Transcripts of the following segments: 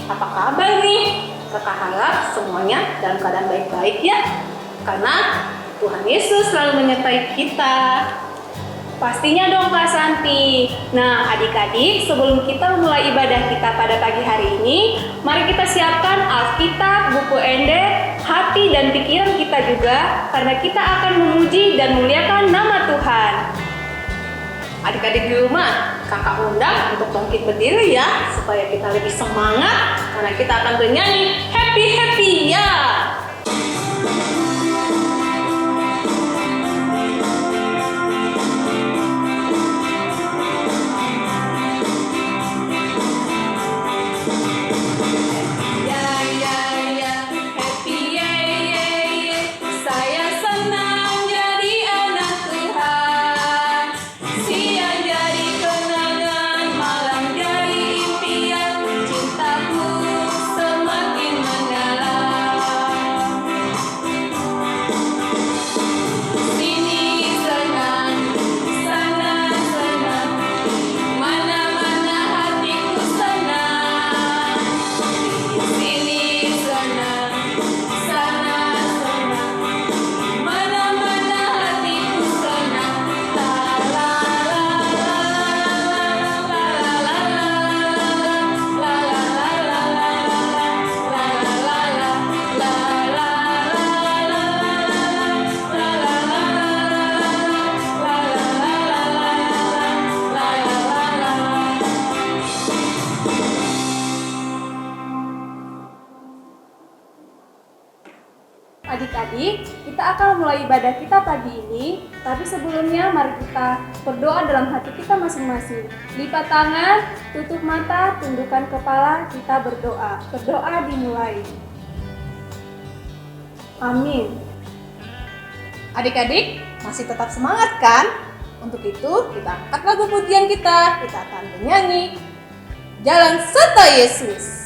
apa kabar nih? Kakak harap semuanya dalam keadaan baik-baik ya. Karena Tuhan Yesus selalu menyertai kita. Pastinya dong Kak Santi. Nah adik-adik, sebelum kita memulai ibadah kita pada pagi hari ini, mari kita siapkan Alkitab, buku Ender, hati dan pikiran kita juga, karena kita akan memuji dan memuliakan nama Tuhan. Adik-adik di rumah, kakak undang untuk bangkit berdiri ya, supaya kita lebih semangat, karena kita akan bernyanyi happy ya. Adik-adik, kita akan mulai ibadah kita pagi ini, tapi sebelumnya mari kita berdoa dalam hati kita masing-masing. Lipat tangan, tutup mata, tundukkan kepala, kita berdoa. Berdoa dimulai. Amin. Adik-adik, masih tetap semangat kan? Untuk itu, kita angkat lagu pujian kita akan bernyanyi Jalan Serta Yesus.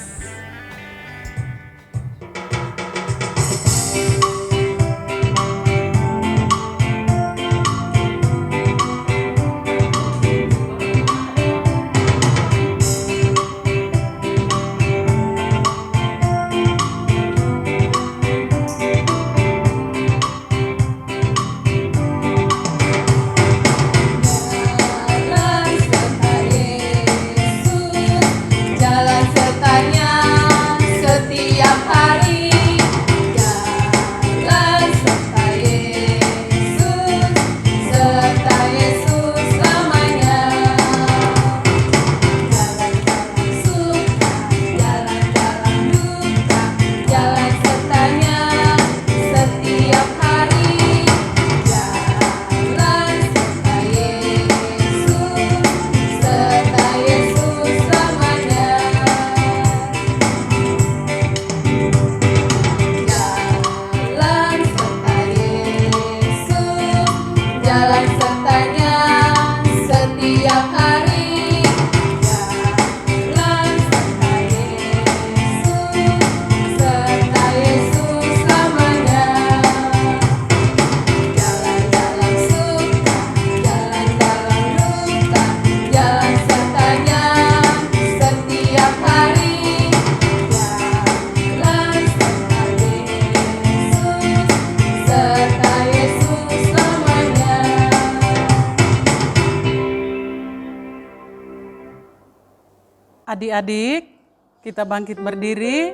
Adik-adik, kita bangkit berdiri,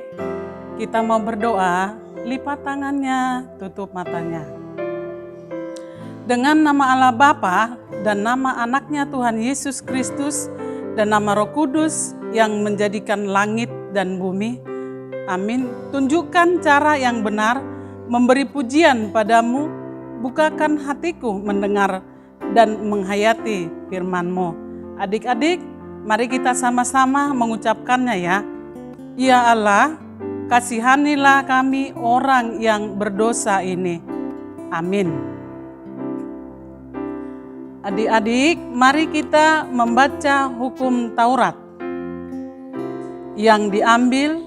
kita mau berdoa, lipat tangannya, tutup matanya. Dengan nama Allah Bapa dan nama anaknya Tuhan Yesus Kristus dan nama Roh Kudus yang menjadikan langit dan bumi, amin. Tunjukkan cara yang benar, memberi pujian padamu, bukakan hatiku mendengar dan menghayati firman-Mu. Adik-adik, mari kita sama-sama mengucapkannya ya. Ya Allah, kasihanilah kami orang yang berdosa ini. Amin. Adik-adik, mari kita membaca hukum Taurat yang diambil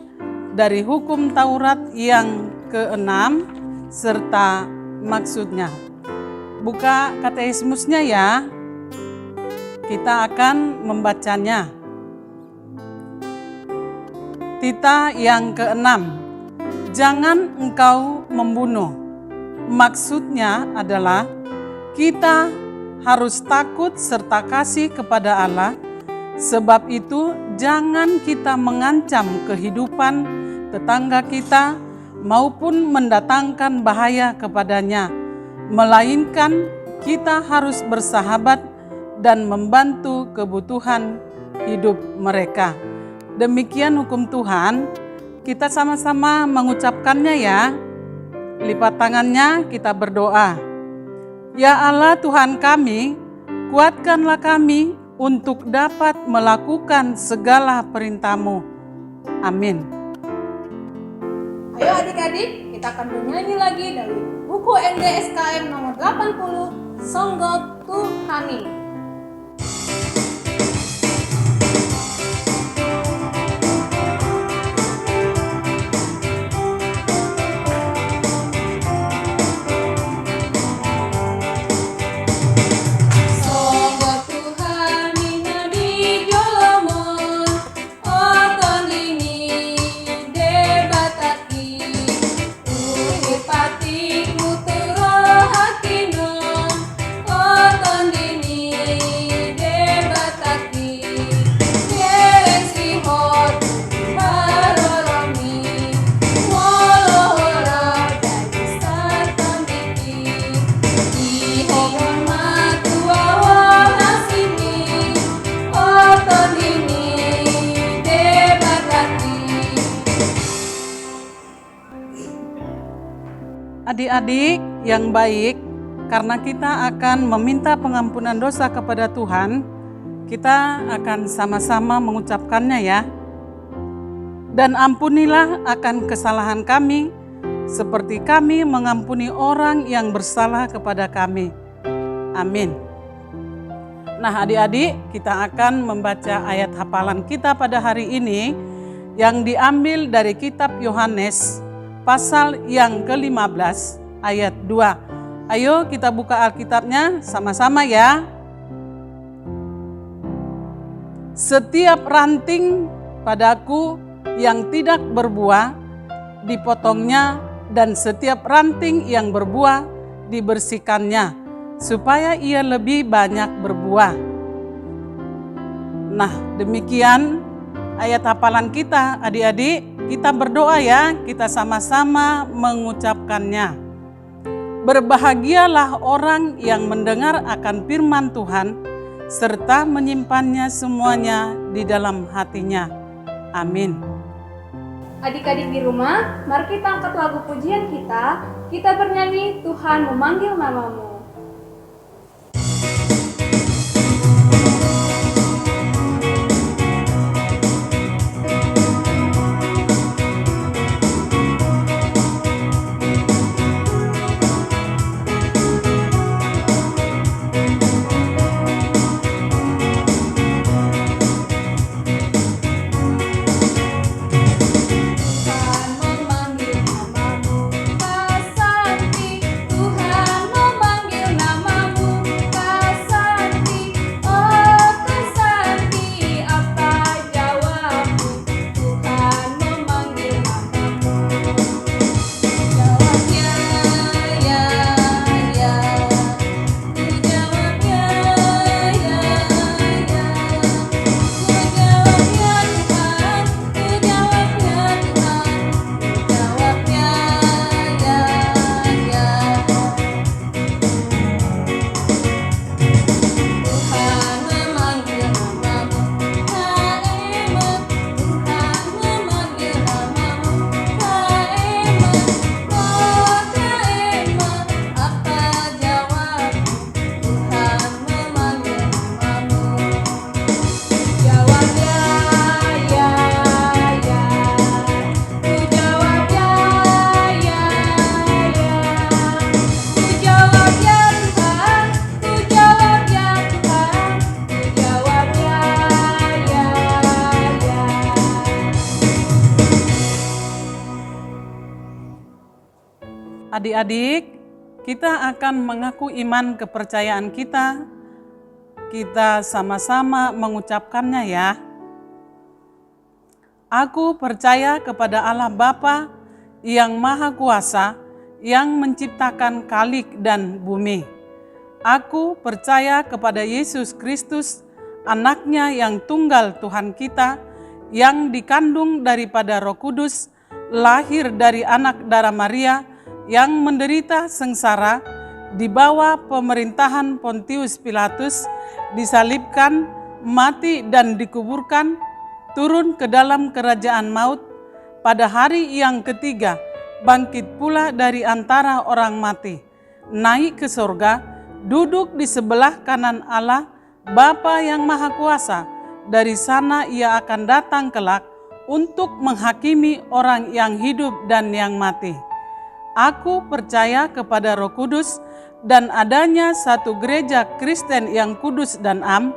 dari hukum Taurat yang ke-6 serta maksudnya. Buka katekismusnya ya. Kita akan membacanya. kita yang keenam, jangan engkau membunuh. Maksudnya adalah kita harus takut serta kasih kepada Allah. Sebab itu jangan kita mengancam kehidupan tetangga kita maupun mendatangkan bahaya kepadanya, melainkan kita harus bersahabat dan membantu kebutuhan hidup mereka. Demikian hukum Tuhan, kita sama-sama mengucapkannya ya. Lipat tangannya, kita berdoa. Ya Allah Tuhan kami, kuatkanlah kami untuk dapat melakukan segala perintah-Mu. Amin. Ayo adik-adik, kita akan bernyanyi lagi dari buku NDSKM nomor 80, Songgok Tuhani. Adik-adik yang baik, karena kita akan meminta pengampunan dosa kepada Tuhan, kita akan sama-sama mengucapkannya ya. Dan ampunilah akan kesalahan kami, seperti kami mengampuni orang yang bersalah kepada kami. Amin. Nah adik-adik, kita akan membaca ayat hafalan kita pada hari ini yang diambil dari kitab Yohanes pasal yang ke-15 ayat 2. Ayo kita buka Alkitabnya sama-sama ya. Setiap ranting padaku yang tidak berbuah dipotongnya, dan setiap ranting yang berbuah dibersihkannya, supaya ia lebih banyak berbuah. Nah demikian ayat hafalan kita adik-adik. Kita berdoa ya, kita sama-sama mengucapkannya. Berbahagialah orang yang mendengar akan firman Tuhan, serta menyimpannya semuanya di dalam hatinya. Amin. Adik-adik di rumah, mari kita angkat lagu pujian kita. Kita bernyanyi Tuhan memanggil namamu. Adik-adik, kita akan mengaku iman kepercayaan kita. Kita sama-sama mengucapkannya ya. Aku percaya kepada Allah Bapa yang Maha Kuasa, yang menciptakan kalik dan bumi. Aku percaya kepada Yesus Kristus, Anaknya yang tunggal Tuhan kita, yang dikandung daripada Roh Kudus, lahir dari anak darah Maria, yang menderita sengsara, di bawah pemerintahan Pontius Pilatus, disalibkan, mati dan dikuburkan, turun ke dalam kerajaan maut, pada hari yang ketiga bangkit pula dari antara orang mati, naik ke sorga, duduk di sebelah kanan Allah, Bapa yang Maha Kuasa. Dari sana ia akan datang kelak untuk menghakimi orang yang hidup dan yang mati. Aku percaya kepada Roh Kudus dan adanya satu gereja Kristen yang kudus dan am,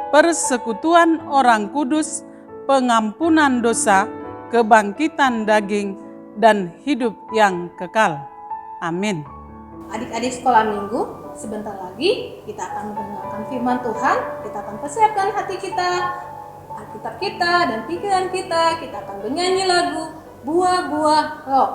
persekutuan orang kudus, pengampunan dosa, kebangkitan daging, dan hidup yang kekal. Amin. Adik-adik sekolah minggu, sebentar lagi kita akan mendengarkan firman Tuhan. Kita akan persiapkan hati kita, Alkitab kita, dan pikiran kita. Kita akan bernyanyi lagu Buah-buah Roh.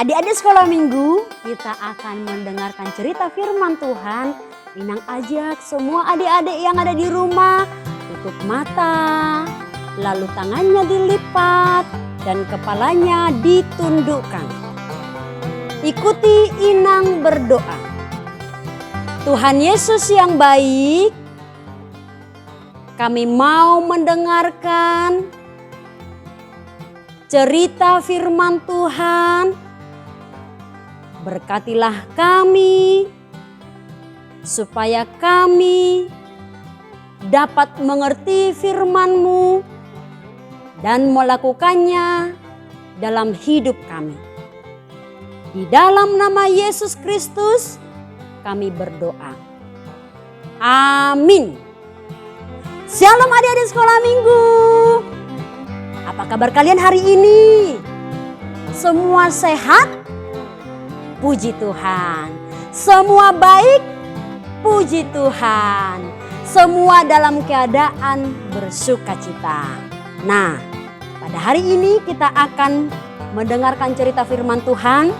Adik-adik sekolah minggu, kita akan mendengarkan cerita firman Tuhan. Inang ajak semua adik-adik yang ada di rumah tutup mata, lalu tangannya dilipat dan kepalanya ditundukkan. Ikuti Inang berdoa. Tuhan Yesus yang baik, kami mau mendengarkan cerita firman Tuhan. Berkatilah kami, supaya kami dapat mengerti firman-Mu dan melakukannya dalam hidup kami. Di dalam nama Yesus Kristus kami berdoa. Amin. Shalom adik-adik sekolah minggu. Apa kabar kalian hari ini? Semua sehat? Puji Tuhan. Semua baik? Puji Tuhan. Semua dalam keadaan bersukacita. Nah, pada hari ini kita akan mendengarkan cerita firman Tuhan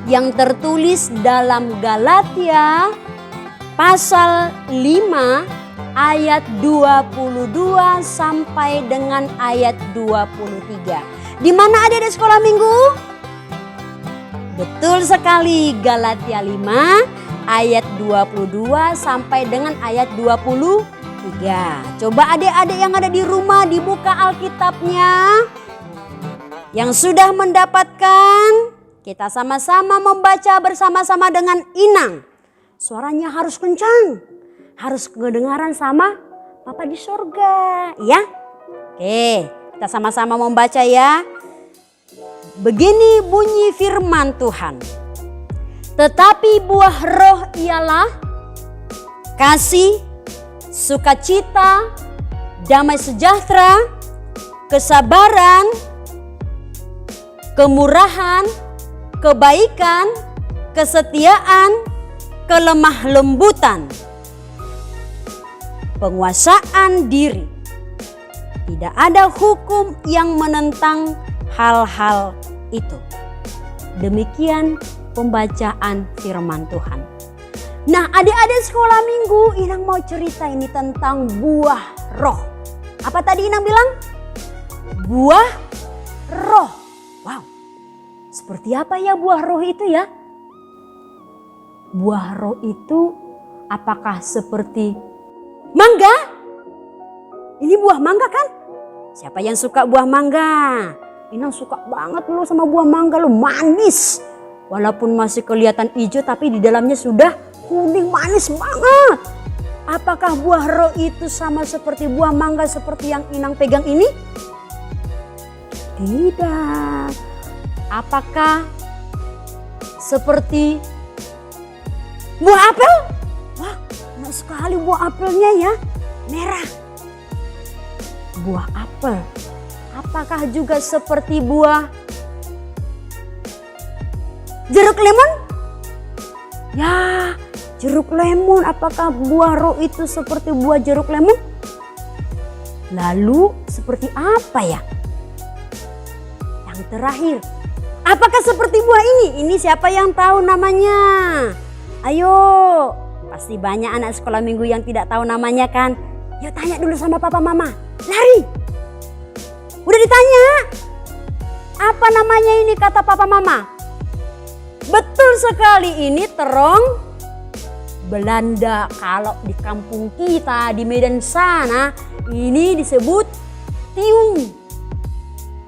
yang tertulis dalam Galatia pasal 5 ayat 22 sampai dengan ayat 23. Di mana adik-adik sekolah minggu? Betul sekali, Galatia 5 ayat 22 sampai dengan ayat 23. Coba adik-adik yang ada di rumah dibuka Alkitabnya. Yang sudah mendapatkan, kita sama-sama membaca bersama-sama dengan Inang. Suaranya harus kencang, harus kedengaran sama Papa di sorga, ya. Oke, kita sama-sama membaca ya. Begini bunyi firman Tuhan. Tetapi buah roh ialah kasih, sukacita, damai sejahtera, kesabaran, kemurahan, kebaikan, kesetiaan, kelemah lembutan, penguasaan diri. Tidak ada hukum yang menentang hal-hal itu. Demikian pembacaan firman Tuhan. Nah, adik-adik sekolah minggu, Inang mau cerita ini tentang buah roh. Apa tadi Inang bilang? Buah roh. Wow, seperti apa ya buah roh itu ya? Buah roh itu apakah seperti mangga? Ini buah mangga kan? Siapa yang suka buah mangga? Inang suka banget loh sama buah mangga loh, manis. Walaupun masih kelihatan hijau tapi di dalamnya sudah kuning, manis banget. Apakah buah roh itu sama seperti buah mangga seperti yang Inang pegang ini? Tidak. Apakah seperti buah apel? Wah, enak sekali buah apelnya ya, merah. Buah apel. Apakah juga seperti buah jeruk lemon? Ya, jeruk lemon. Apakah buah roh itu seperti buah jeruk lemon? Lalu seperti apa ya? Yang terakhir, apakah seperti buah ini? Ini siapa yang tahu namanya? Ayo, pasti banyak anak sekolah minggu yang tidak tahu namanya kan? Yuk tanya dulu sama papa mama. Lari. Udah ditanya. Apa namanya ini kata papa mama? Betul sekali, ini terong Belanda. Kalau di kampung kita di Medan sana ini disebut tiung.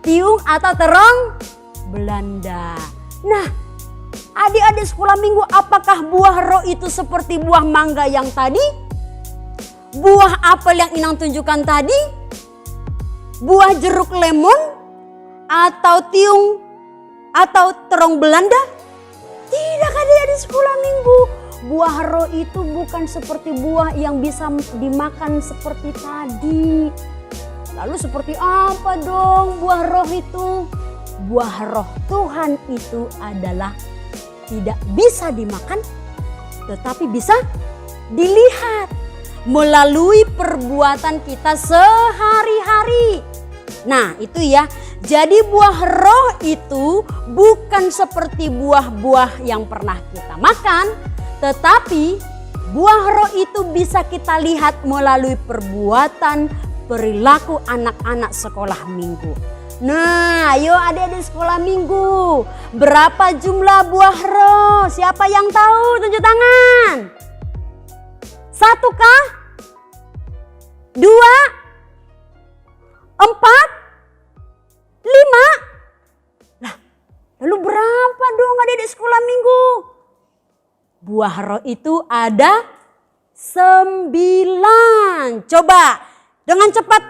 Tiung atau terong Belanda. Nah, adik-adik sekolah minggu, apakah buah roh itu seperti buah mangga yang tadi? Buah apel yang Inang tunjukkan tadi? Buah jeruk lemon? Atau tiung? Atau terong Belanda? Tidak, adik-adik sekolah minggu. Buah roh itu bukan seperti buah yang bisa dimakan seperti tadi. Lalu seperti apa dong buah roh itu? Buah roh Tuhan itu adalah tidak bisa dimakan, tetapi bisa dilihat melalui perbuatan kita sehari-hari. Nah itu ya, jadi buah roh itu bukan seperti buah-buah yang pernah kita makan, tetapi buah roh itu bisa kita lihat melalui perbuatan perilaku anak-anak sekolah minggu. Nah, ayo adik-adik sekolah minggu, berapa jumlah buah roh? Siapa yang tahu? Tunjuk tangan. 1 kah? 2? 4? 5? Lah, lalu berapa dong adik-adik sekolah minggu? Buah roh itu ada 9. Coba dengan cepat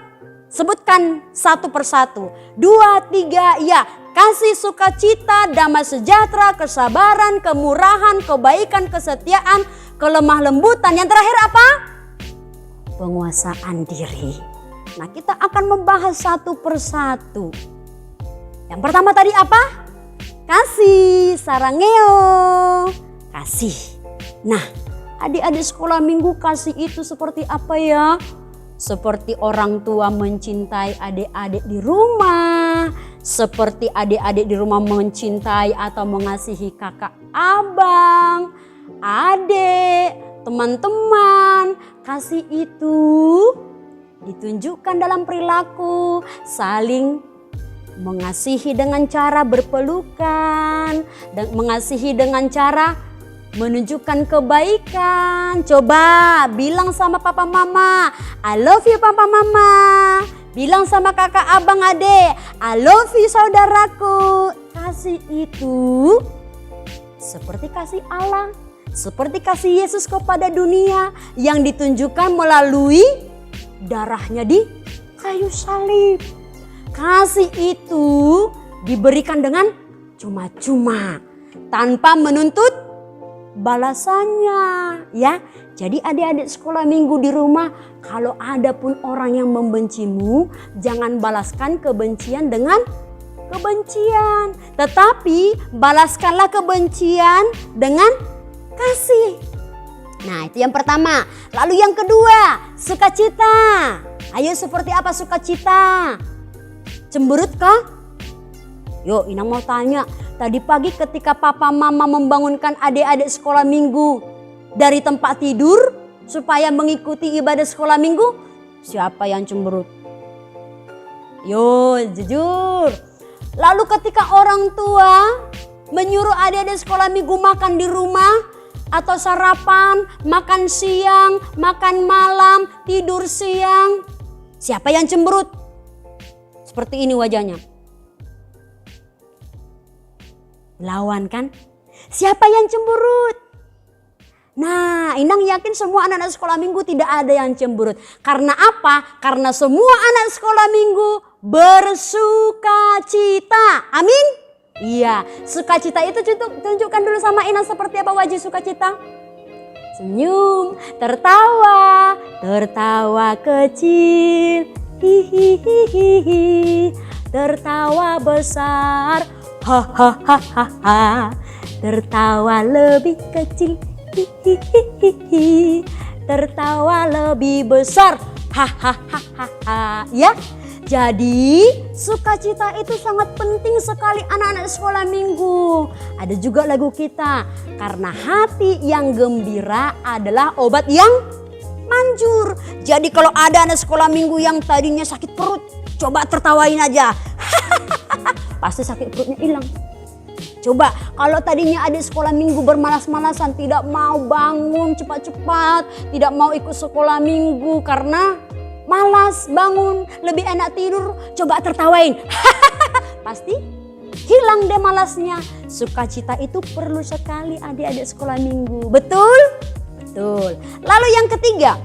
sebutkan satu persatu. 2, 3, ya. Kasih, sukacita, damai sejahtera, kesabaran, kemurahan, kebaikan, kesetiaan, kelemah lembutan. Yang terakhir apa? Penguasaan diri. Nah, kita akan membahas satu persatu. Yang pertama tadi apa? Kasih, sarangeo. Kasih. Nah, adik-adik sekolah minggu, kasih itu seperti apa ya? Seperti orang tua mencintai adik-adik di rumah. Seperti adik-adik di rumah mencintai atau mengasihi kakak, abang, adik, teman-teman. Kasih itu ditunjukkan dalam perilaku, saling mengasihi dengan cara berpelukan, dan mengasihi dengan cara menunjukkan kebaikan. Coba bilang sama papa mama, I love you papa mama. Bilang sama kakak abang adik, I love you saudaraku. Kasih itu seperti kasih Allah, seperti kasih Yesus kepada dunia yang ditunjukkan melalui darahnya di kayu salib. Kasih itu diberikan dengan cuma-cuma, tanpa menuntut balasannya, ya. Jadi adik-adik sekolah minggu di rumah, kalau ada pun orang yang membencimu, jangan balaskan kebencian dengan kebencian, tetapi balaskanlah kebencian dengan kasih. Nah, itu yang pertama. Lalu yang kedua, sukacita. Ayo, seperti apa sukacita? Cemberut kah? Yuk, Inang mau tanya. Tadi pagi ketika papa mama membangunkan adik-adik sekolah minggu dari tempat tidur supaya mengikuti ibadah sekolah minggu, Siapa yang cemberut? Yo, jujur. Lalu ketika orang tua menyuruh adik-adik sekolah minggu makan di rumah atau sarapan, makan siang, makan malam, tidur siang, siapa yang cemberut? Seperti ini wajahnya. Lawan kan? Siapa yang cemberut? Nah, Inang yakin semua anak-anak sekolah minggu tidak ada yang cemberut. Karena apa? Karena semua anak sekolah minggu bersuka cita. Amin? Iya, sukacita itu tunjukkan dulu sama Inang seperti apa wajah sukacita. Senyum, tertawa, tertawa kecil. Hihihihi, tertawa besar. Hahaha, tertawa lebih kecil. Hihihihi, tertawa lebih besar. Hahaha, ya. Jadi sukacita itu sangat penting sekali anak-anak sekolah minggu. Ada juga lagu kita, karena hati yang gembira adalah obat yang manjur. Jadi kalau ada anak sekolah minggu yang tadinya sakit perut, coba tertawain aja. Pasti sakit perutnya hilang. Coba kalau tadinya adik sekolah minggu bermalas-malasan, tidak mau bangun cepat-cepat, tidak mau ikut sekolah minggu karena malas bangun, lebih enak tidur, coba tertawain. Pasti hilang deh malasnya. Sukacita itu perlu sekali adik-adik sekolah minggu. Betul? Betul. Lalu yang ketiga,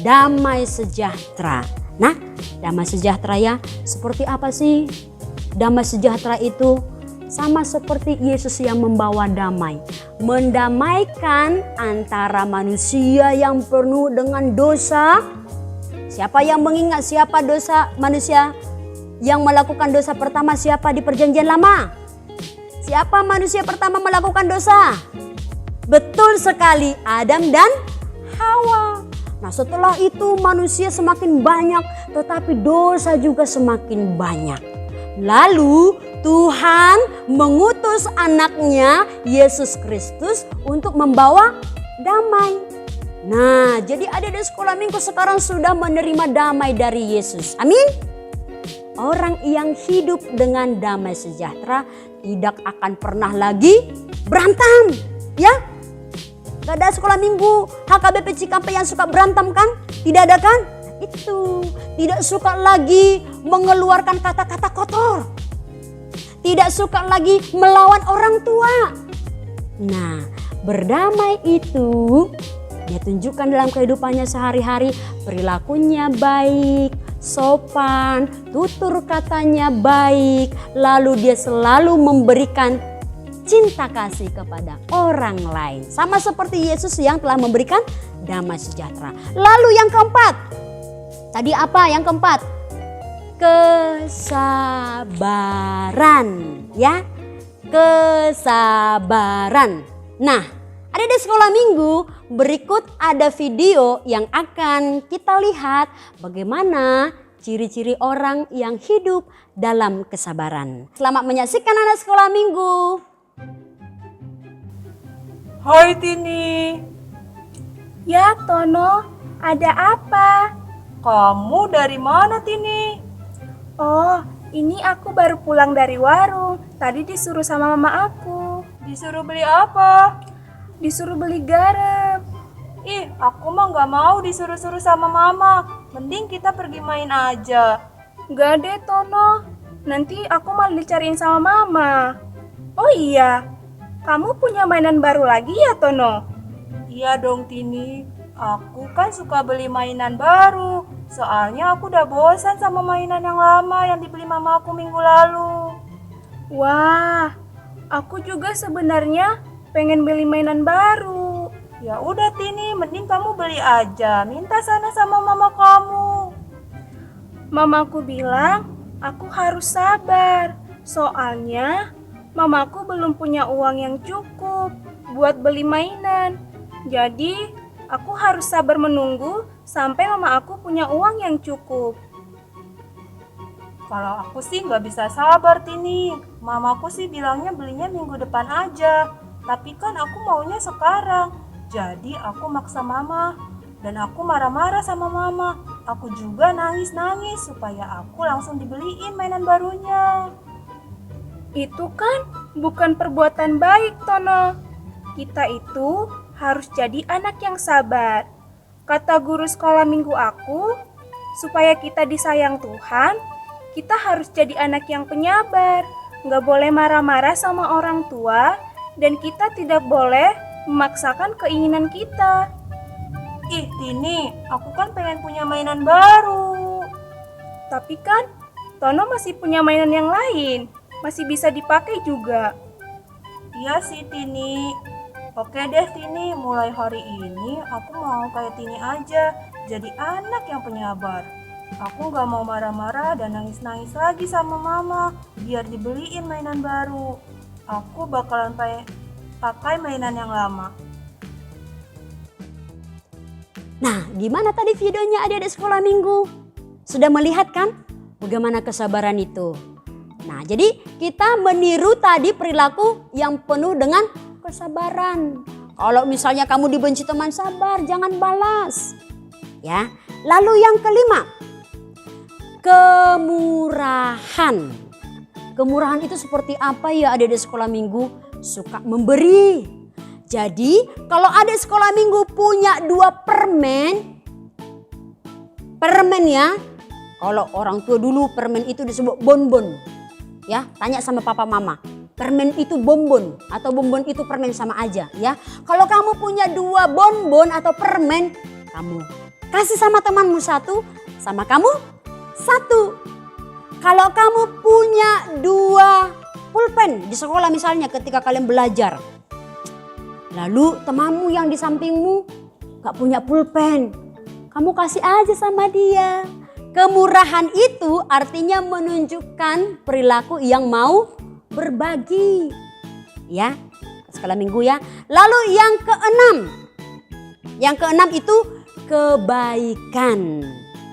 damai sejahtera. Nah, damai sejahtera ya, seperti apa sih? Damai sejahtera itu sama seperti Yesus yang membawa damai. Mendamaikan antara manusia yang penuh dengan dosa. Siapa yang mengingat siapa dosa manusia yang melakukan dosa pertama siapa di perjanjian lama? Siapa manusia pertama melakukan dosa? Betul sekali, Adam dan Hawa. Nah, setelah itu manusia semakin banyak, tetapi dosa juga semakin banyak. Lalu Tuhan mengutus anaknya Yesus Kristus untuk membawa damai. Nah, jadi adik-adik sekolah minggu sekarang sudah menerima damai dari Yesus. Amin. Orang yang hidup dengan damai sejahtera tidak akan pernah lagi berantem. Ya, gak ada sekolah minggu HKBP Cikampek yang suka berantem kan? Tidak ada kan? Itu tidak suka lagi mengeluarkan kata-kata kotor. Tidak suka lagi melawan orang tua. Nah, berdamai itu dia tunjukkan dalam kehidupannya sehari-hari. Perilakunya baik, sopan, tutur katanya baik. Lalu dia selalu memberikan cinta kasih kepada orang lain. Sama seperti Yesus yang telah memberikan damai sejahtera. Lalu yang keempat. Tadi apa yang keempat? Kesabaran, ya, kesabaran. Nah, ada di sekolah minggu berikut ada video yang akan kita lihat bagaimana ciri-ciri orang yang hidup dalam kesabaran. Selamat menyaksikan anak sekolah minggu. Hai Tini. Ya Tono, ada apa? Kamu dari mana Tini? Oh, ini aku baru pulang dari warung. Tadi disuruh sama mama aku. Disuruh beli apa? Disuruh beli garam. Ih, aku mah gak mau disuruh-suruh sama mama. Mending kita pergi main aja. Gak deh Tono, nanti aku malah dicariin sama mama. Oh iya, kamu punya mainan baru lagi ya Tono? Iya dong Tini, aku kan suka beli mainan baru. Soalnya aku udah bosan sama mainan yang lama yang dibeli mama aku minggu lalu. Wah, aku juga sebenarnya pengen beli mainan baru. Ya udah Tini, mending kamu beli aja. Minta sana sama mama kamu. Mamaku bilang aku harus sabar. Soalnya mamaku belum punya uang yang cukup buat beli mainan. Jadi aku harus sabar menunggu sampai mama aku punya uang yang cukup. Kalau aku sih nggak bisa sabar Tini. Mamaku sih bilangnya belinya minggu depan aja. Tapi kan aku maunya sekarang. Jadi aku maksa mama. Dan aku marah-marah sama mama. aku juga nangis-nangis supaya aku langsung dibeliin mainan barunya. Itu kan bukan perbuatan baik, Tono. Kita itu harus jadi anak yang sabar. Kata guru sekolah minggu aku, supaya kita disayang Tuhan, kita harus jadi anak yang penyabar. Nggak boleh marah-marah sama orang tua, dan kita tidak boleh memaksakan keinginan kita. Ih Tini, aku kan pengen punya mainan baru. Tapi kan, Tono masih punya mainan yang lain. Masih bisa dipakai juga. Iya sih Tini. Oke deh Tini, mulai hari ini aku mau kayak Tini aja, jadi anak yang penyabar. Aku gak mau marah-marah dan nangis-nangis lagi sama mama biar dibeliin mainan baru. Aku bakalan pakai mainan yang lama. Nah, gimana tadi videonya adik-adik sekolah minggu? Sudah melihat kan bagaimana kesabaran itu? Nah, jadi kita meniru tadi perilaku yang penuh dengan kesabaran. Kalau misalnya kamu dibenci teman, sabar, jangan balas. Ya. Lalu yang kelima, kemurahan. Kemurahan itu seperti apa ya adik-adik sekolah minggu? Suka memberi. Jadi kalau adik sekolah minggu punya 2 permen ya. Kalau orang tua dulu permen itu disebut bonbon. Ya, tanya sama papa mama. Permen itu bonbon atau bonbon itu permen sama aja ya. Kalau kamu punya 2 bonbon atau permen, kamu kasih sama temanmu 1, sama kamu 1. Kalau kamu punya 2 pulpen di sekolah misalnya ketika kalian belajar. Lalu temanmu yang di sampingmu gak punya pulpen, kamu kasih aja sama dia. Kemurahan itu artinya menunjukkan perilaku yang mau berbagi. Ya, sekolah minggu ya. Lalu yang keenam. Yang keenam itu kebaikan.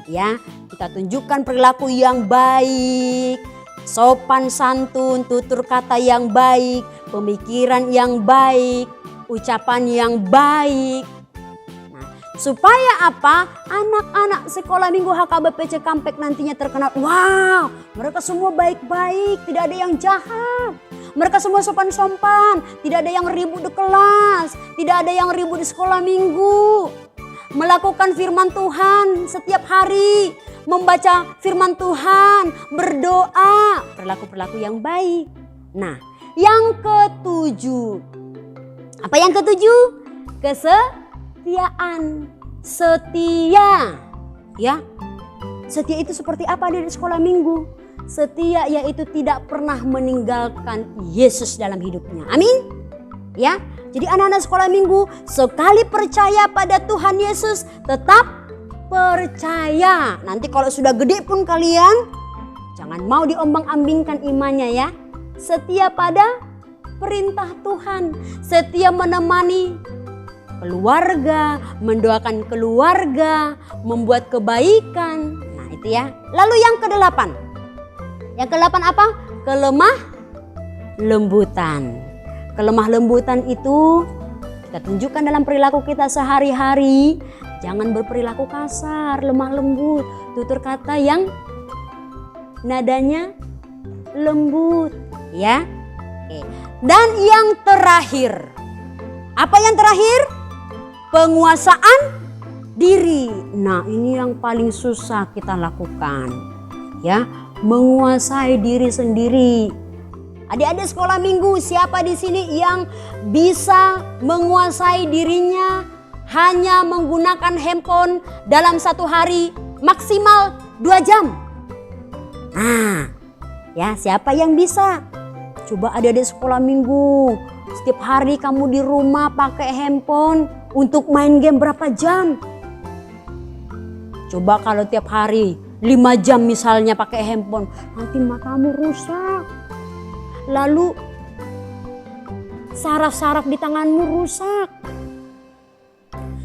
Ya, kita tunjukkan perilaku yang baik, sopan santun, tutur kata yang baik, pemikiran yang baik, ucapan yang baik. Supaya apa? Anak-anak sekolah minggu HKBP Cikampek nantinya terkenal. Wow, mereka semua baik-baik, tidak ada yang jahat. Mereka semua sopan-sopan, tidak ada yang ribut di kelas, tidak ada yang ribut di sekolah minggu. Melakukan firman Tuhan setiap hari, membaca firman Tuhan, berdoa, perilaku-perilaku yang baik. Nah, yang ketujuh. Apa yang ketujuh? Kesetiaan, setia, ya. Setia itu seperti apa di sekolah minggu? Setia yaitu tidak pernah meninggalkan Yesus dalam hidupnya. Amin. Ya. Jadi anak-anak sekolah minggu sekali percaya pada Tuhan Yesus tetap percaya. Nanti kalau sudah gede pun kalian jangan mau diombang-ambingkan imannya ya. Setia pada perintah Tuhan, setia menemani keluarga, mendoakan keluarga, membuat kebaikan. Nah itu ya. Lalu yang ke-8. Yang ke-8 apa? Kelemah lembutan. Kelemah lembutan itu kita tunjukkan dalam perilaku kita sehari-hari. Jangan berperilaku kasar, lemah lembut, tutur kata yang nadanya lembut, ya. Oke. Dan yang terakhir. Apa yang terakhir? Penguasaan diri. Nah, ini yang paling susah kita lakukan. Ya, menguasai diri sendiri. Adik-adik sekolah minggu, siapa di sini yang bisa menguasai dirinya hanya menggunakan handphone dalam 1 hari maksimal 2 jam? Nah, ya siapa yang bisa? Coba adik-adik sekolah minggu, setiap hari kamu di rumah pakai handphone untuk main game berapa jam? Coba kalau tiap hari 5 jam misalnya pakai handphone, nanti matamu rusak. Lalu saraf-saraf di tanganmu rusak.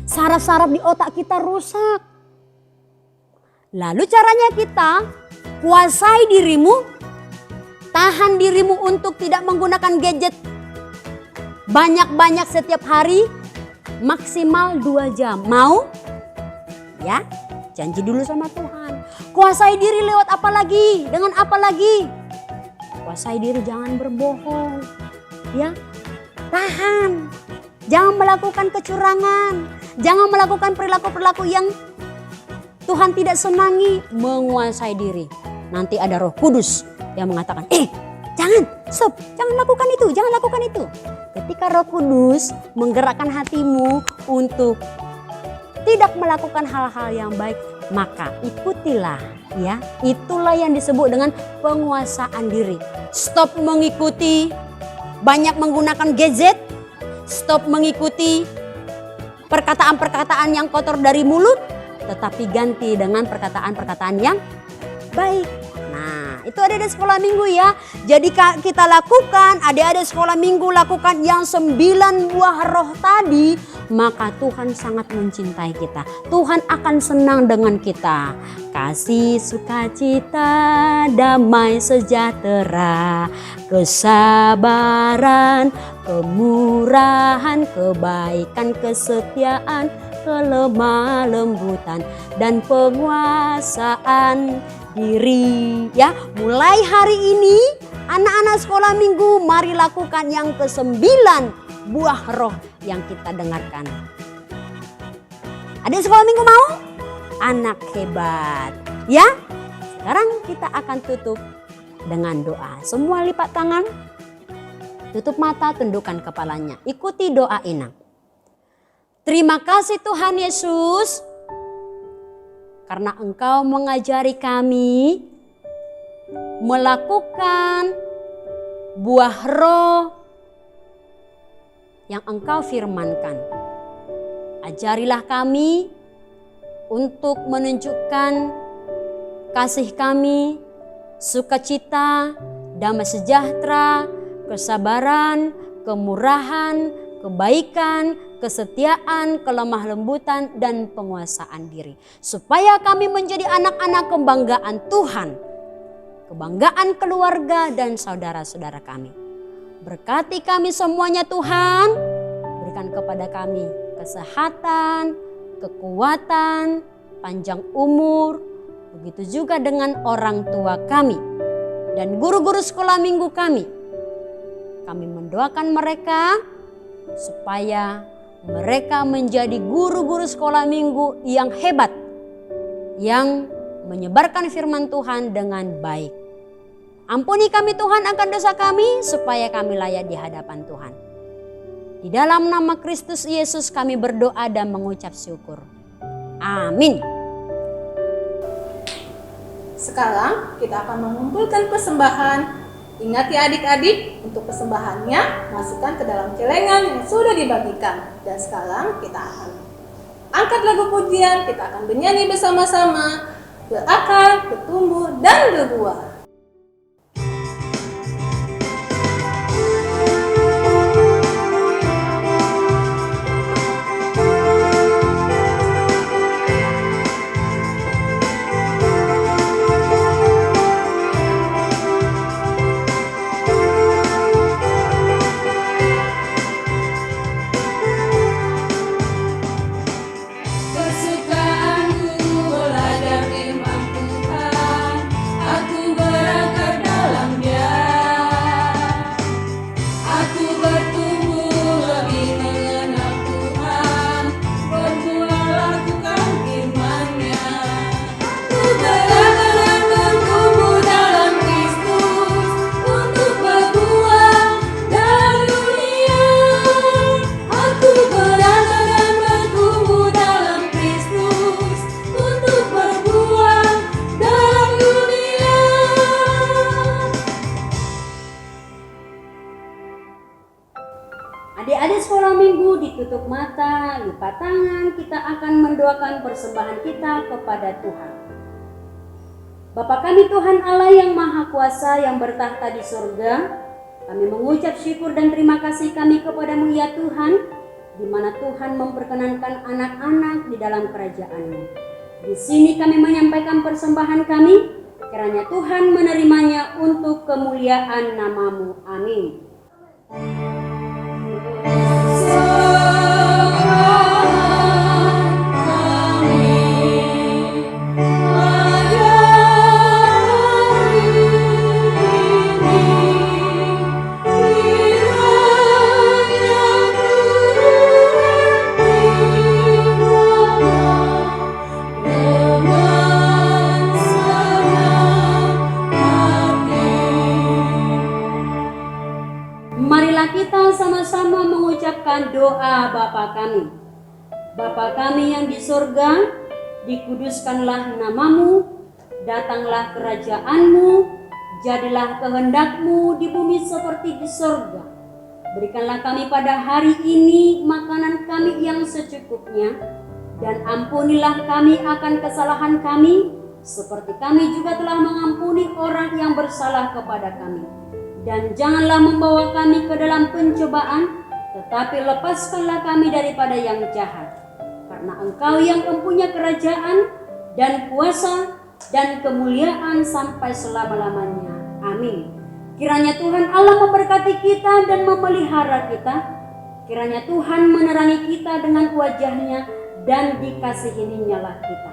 Saraf-saraf di otak kita rusak. Lalu caranya kita kuasai dirimu, tahan dirimu untuk tidak menggunakan gadget banyak-banyak setiap hari, maksimal 2 jam. Mau? Ya. janji dulu sama Tuhan. Kuasai diri lewat apa lagi? Dengan apa lagi? Kuasai diri, jangan berbohong. Ya, tahan. Jangan melakukan kecurangan. Jangan melakukan perilaku-perilaku yang Tuhan tidak senangi. Menguasai diri. Nanti ada Roh Kudus yang mengatakan, jangan, stop, jangan lakukan itu, jangan lakukan itu. Ketika Roh Kudus menggerakkan hatimu untuk tidak melakukan hal-hal yang baik, maka ikutilah, ya. Itulah yang disebut dengan penguasaan diri. Stop mengikuti banyak menggunakan gadget, stop mengikuti perkataan-perkataan yang kotor dari mulut, tetapi ganti dengan perkataan-perkataan yang baik. Nah, itu ada di sekolah minggu ya. Jadi kita lakukan, adik-adik sekolah minggu lakukan yang 9 buah roh tadi, maka Tuhan sangat mencintai kita. Tuhan akan senang dengan kita. Kasih, sukacita, damai sejahtera, kesabaran, kemurahan, kebaikan, kesetiaan, kelemah lembutan, dan penguasaan diri. Ya, mulai hari ini anak-anak sekolah minggu mari lakukan yang ke-9 buah roh yang kita dengarkan. Adik sekolah minggu mau? Anak hebat. Ya, sekarang kita akan tutup dengan doa. Semua lipat tangan, tutup mata, tundukkan kepalanya. Ikuti doa Inang. Terima kasih Tuhan Yesus, karena Engkau mengajari kami melakukan buah roh yang Engkau firmankan. Ajarilah kami untuk menunjukkan kasih kami, sukacita, damai sejahtera, kesabaran, kemurahan, kebaikan, kesetiaan, kelemah lembutan, dan penguasaan diri. Supaya kami menjadi anak-anak kebanggaan Tuhan, kebanggaan keluarga dan saudara-saudara kami. Berkati kami semuanya Tuhan, berikan kepada kami kesehatan, kekuatan, panjang umur, begitu juga dengan orang tua kami dan guru-guru sekolah minggu kami. Kami mendoakan mereka supaya mereka menjadi guru-guru sekolah minggu yang hebat, yang menyebarkan firman Tuhan dengan baik. Ampuni kami Tuhan akan dosa kami, supaya kami layak di hadapan Tuhan. Di dalam nama Kristus Yesus kami berdoa dan mengucap syukur. Amin. Sekarang kita akan mengumpulkan persembahan. Ingat ya adik-adik, untuk persembahannya masukkan ke dalam celengan yang sudah dibagikan. Dan sekarang kita akan angkat lagu pujian, kita akan bernyanyi bersama-sama, berakar, bertumbuh, dan berbuah. Adik-adik sekolah minggu ditutup mata, lipat tangan, kita akan mendoakan persembahan kita kepada Tuhan. Bapa kami Tuhan Allah yang Maha Kuasa yang bertahta di surga, kami mengucap syukur dan terima kasih kami kepadamu ya Tuhan, di mana Tuhan memperkenankan anak-anak di dalam kerajaan-Mu. Di sini kami menyampaikan persembahan kami, kiranya Tuhan menerimanya untuk kemuliaan nama-Mu. Amin. Marilah kita sama-sama mengucapkan doa Bapa kami. Bapa kami yang di sorga, dikuduskanlah namamu, datanglah kerajaanmu, jadilah kehendakmu di bumi seperti di sorga. Berikanlah kami pada hari ini makanan kami yang secukupnya, dan ampunilah kami akan kesalahan kami, seperti kami juga telah mengampuni orang yang bersalah kepada kami. Dan janganlah membawa kami ke dalam pencobaan, tetapi lepaskanlah kami daripada yang jahat. Karena Engkau yang mempunyai kerajaan dan kuasa dan kemuliaan sampai selama-lamanya. Amin. Kiranya Tuhan Allah memberkati kita dan memelihara kita. Kiranya Tuhan menerangi kita dengan wajah-Nya dan dikasihininya kita.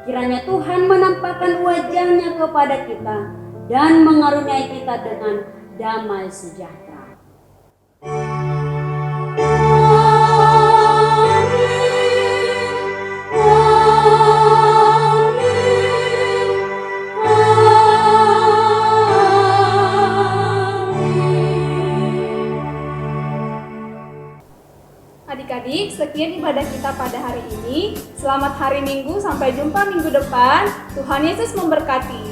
Kiranya Tuhan menampakkan wajah-Nya kepada kita dan mengaruniai kita dengan damai sejahtera. Adik-adik, sekian ibadah kita pada hari ini. Selamat hari Minggu, sampai jumpa minggu depan. Tuhan Yesus memberkati.